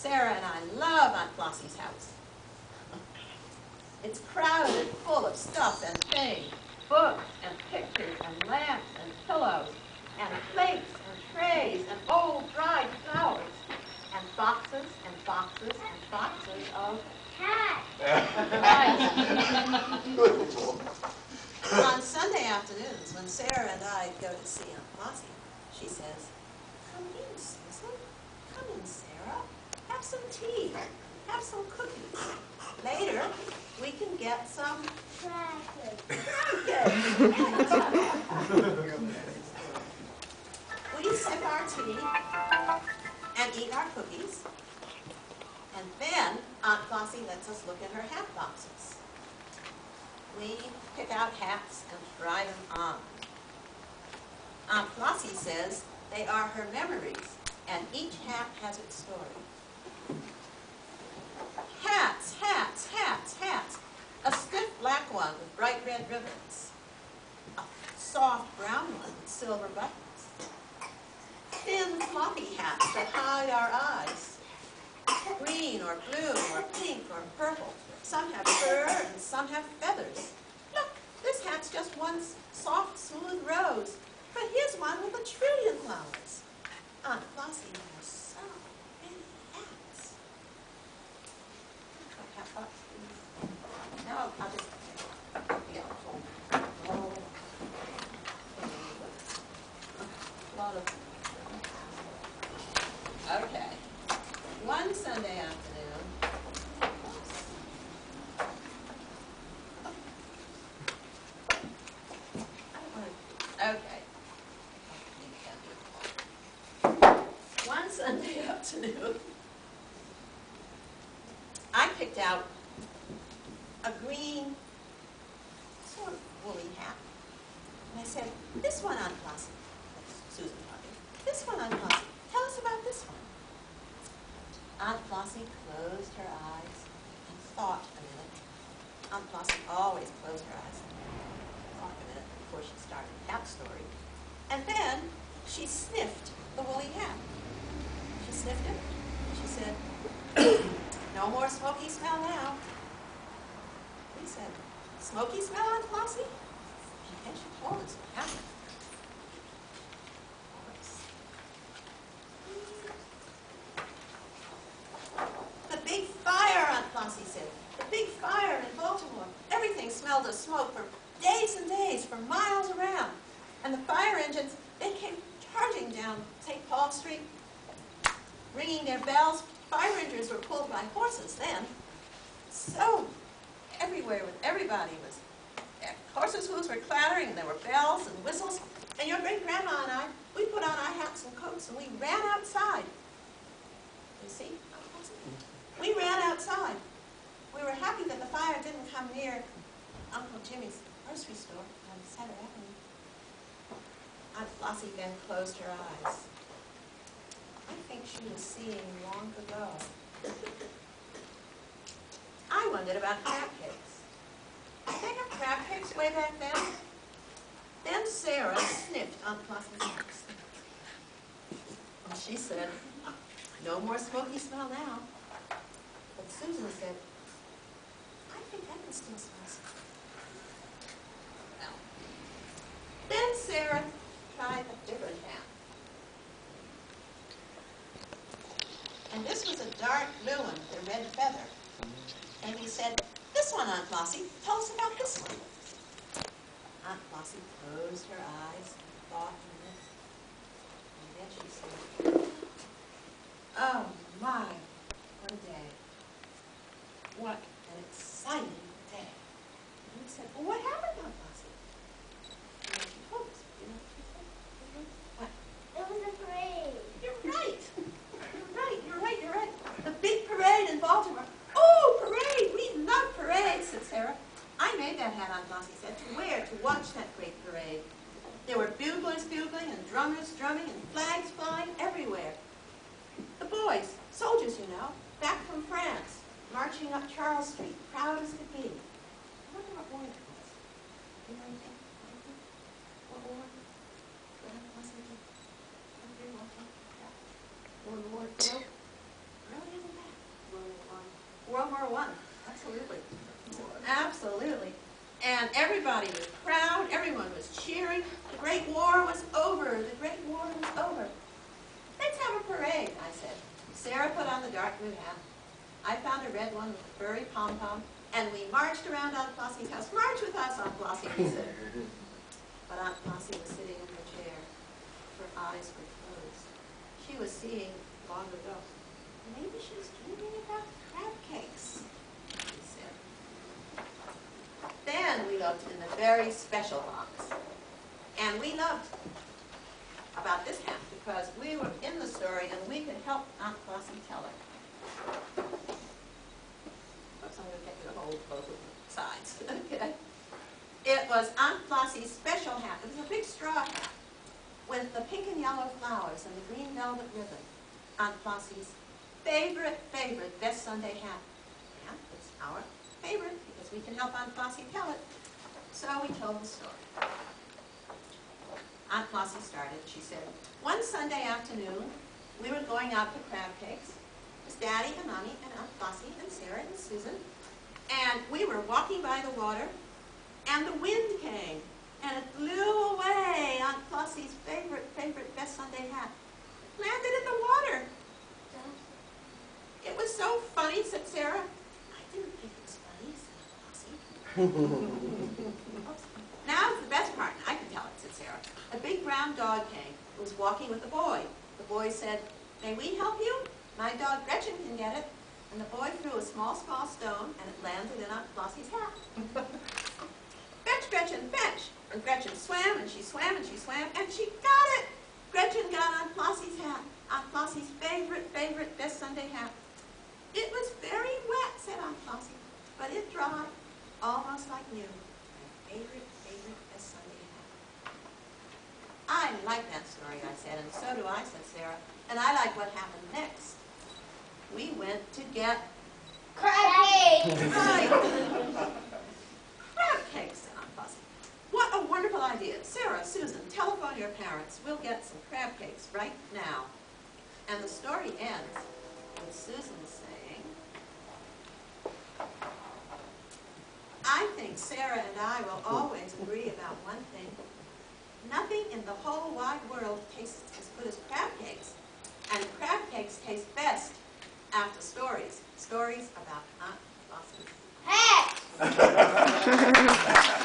Sarah and I love Aunt Flossie's house. It's crowded full of stuff and things, books and pictures and lamps and pillows and plates and trays and old dried flowers and boxes and boxes and boxes of cats. On Sunday afternoons, when Sarah and I go to see Aunt Flossie, she says, "Come in, Susan. Come in, Sarah. Have some tea. Have some cookies. Later, we can get some Crabcakes." We sip our tea and eat our cookies, and then Aunt Flossie lets us look at her hat boxes. We pick out hats and try them on. Aunt Flossie says they are her memories, and each hat has its story. Hats, hats, hats, hats. A stiff black one with bright red ribbons. A soft brown one with silver buttons. Thin floppy hats that hide our eyes. Green or blue or pink or purple. Some have fur and some have feathers. Look, this hat's just one soft, smooth rose. But here's one with 1,000,000,000 flowers. Aunt Flossie has so many hats. Hat box, please. No, I'll just, yeah. Oh. A lot of, okay. One Sunday afternoon, okay. One Sunday afternoon, I picked out a green sort of woolly hat. And I said, "This one, Aunt Flossie." That's Susan talking. "This one, Aunt Flossie. Tell us about this one." Aunt Flossie closed her eyes and thought a minute. Aunt Flossie always closed her eyes and thought a minute before she started that story. And then she sniffed the woolly hat. She sniffed it. She said, "No more smoky smell now." We said, "Smoky smell, Aunt Flossie?" And then she told us what happened. "The big fire," Aunt Flossie said. "The big fire in Baltimore. Everything smelled of smoke for days and days, for miles around. And the fire engines, they came charging down St. Paul Street, ringing their bells. Fire engines were pulled by horses then. So everywhere, everybody was, horses' hooves were clattering, and there were bells and whistles. And your great-grandma and I, we put on our hats and coats, and we ran outside. You see? We ran outside. We were happy that the fire didn't come near Uncle Jimmy's grocery store on Center Avenue." Aunt Flossie then closed her eyes. I think she was seeing long ago. I wondered about crabcakes. Did they have crabcakes way back then? Then Sarah sniffed Aunt Flossie's house. And she said, "No more smoky smell now." But Susan said, "I think I can still smell something." Well, then Sarah tried a different hat. And this was a dark blue one with a red feather. And we said, "This one, Aunt Flossie, tell us about this one." Aunt Flossie closed her eyes and thought a minute. And then she said, "Oh my, what a day. What an exciting day." And we said, "Well, what happened, Aunt Flossie?" And then she told us. You know what she said? What? It was a parade. You're right. You're right. You're right. You're right. The big parade in Baltimore. "Oh, parade! We love parades," said Sarah. "I made that hat," Aunt Flossie said, "to wear to watch that great parade. There were buglers bugling and drummers drumming and flags flying everywhere. The boys, soldiers, you know, back from France, marching up Charles Street, proud as could be." I wonder what war it was. Do you know anything? What war? What Aunt Flossie did? World War II? Really isn't that? everybody was proud. Everyone was cheering. The Great War was over. The Great War was over. Let's have a parade, I said. Sarah put on the dark blue hat. I found a red one with a furry pom-pom, and we marched around Aunt Flossie's house. March with us, Aunt Flossie, he said. But Aunt Flossie was sitting in her chair. Her eyes were closed. She was seeing long ago. Maybe she was dreaming about crab cakes, she said. Then we looked in the very special box. And we loved about this hat because we were in the story and we could help Aunt Flossie tell it. Oops, I'm going to get you to hold both of the sides. Okay. It was Aunt Flossie's special hat. It was a big straw hat with the pink and yellow flowers and the green velvet ribbon. Aunt Flossie's favorite, best Sunday hat. And it's our favorite because we can help Aunt Flossie tell it. So we told the story. Aunt Flossie started. She said, one Sunday afternoon, we were going out to Crabcakes. It was Daddy and Mommy and Aunt Flossie and Sarah and Susan. And we were walking by the water, and the wind came, and it blew away Aunt Flossie's favorite, best Sunday hat. It landed in the water. It was so funny, said Sarah. I didn't think it was funny, said Flossie. Now the best part, I can tell it, said Sarah. A big brown dog came. It was walking with a boy. The boy said, may we help you? My dog Gretchen can get it. And the boy threw a small stone, and it landed in Aunt Flossie's hat. Fetch, Gretchen, fetch! And Gretchen swam, and she swam, and she swam, and she got it! Gretchen got Aunt Flossie's hat. Aunt Flossie's favorite, best Sunday hat. It was very wet, said Aunt Flossie, but it dried, almost like new. My favorite, best Sunday hat. I like that story, I said, and so do I, said Sarah. And I like what happened next. We went to get Crabcakes! right. Crab cakes, said Aunt Flossie. What a wonderful idea. Sarah, Susan, telephone your parents. We'll get some crab cakes right now. And the story ends with Susan saying, I think Sarah and I will always agree about one thing. Nothing in the whole wide world tastes as good as crab cakes. And crab cakes taste best after stories. Stories about Aunt Flossie. Hey!